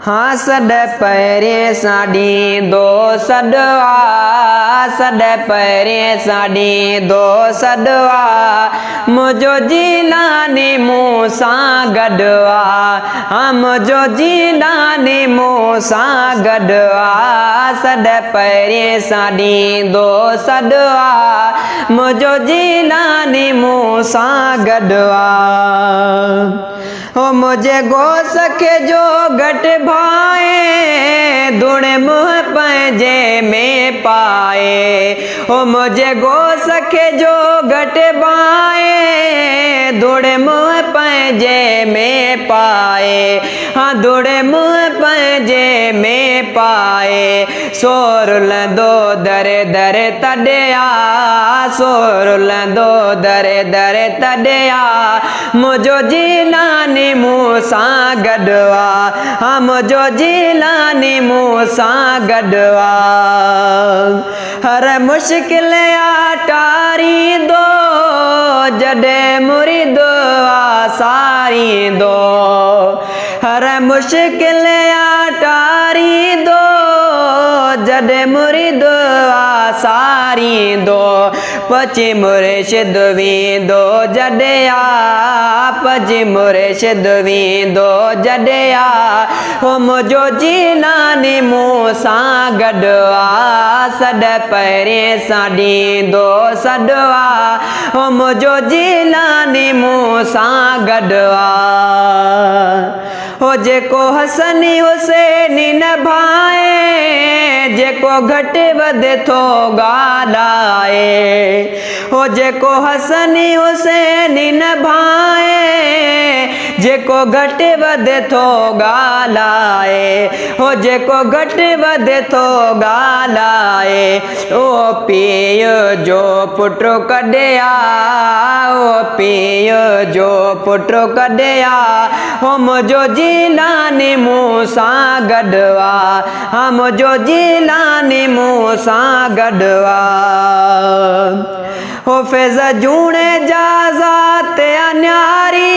हाँ सद पैरे साड़ी दो सदवा सद पैरे साड़ी दो सदवा मुझो जिलानी मूसा गडवा हम जो जिलानी मूसा गडवा सद पैरे साड़ी दो सदवा मुझो जिलानी मूसा गडवा हो मुझे गो सके जो घट भाए दुणे मुँह पंजे में पाए हो मुझे गो सके जो घट भाए दुणे मुँह पंजे में पाए हाँ दुणे मुँह पंजे में पाए सोरुल दो दरे दरे तड़िया सोरुल दो दरे दरे तड़िया मुझो जिलानी मूसा गडवा हम जो जिलानी मूसा गडवा हर मुश्किल आटारी दो जडे मुरीद आसारी दो हर मुश्किल आटारी दो जडे मुरीद आसारी दो पची मुर्शिद वी दो जडया पची मुर्शिद वी दो जडया हो मुझो जिलानी मूसा गडवा सद पैरे साड़ी दो सदवा हो मुझो जिलानी मूसा गडवा हो जेको हसनी हुसैनी न भाए जेको घट वध थो गालाए हो जेको हसनी हुसैनी न भाए जेको घट वध थो गालाए हो जेको घट वध थो गालाए ओ पीउ जो पुटो कढिया ओ पीउ जो पुटो कढिया हो मुझो जिलानी मूसा गडवा हाँ मुझो जिलानी मूसा गडवा हो फैज़ जूणे जाज़ात अन्यारी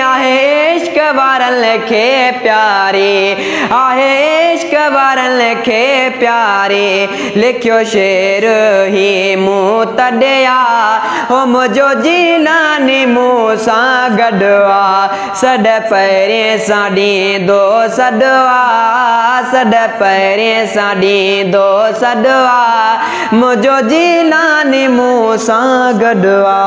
आहे इश्क वारन खे प्यारी आहे इश्क वारन खे प्यारी लिखियो शेर ही मूं तॾिया हो मुझो जिलानी मूसा गडवा सद पैरे साड़ी दो सदवा सद पैरे साड़ी दो सदवा मुझो जिलानी मूसा गडवा।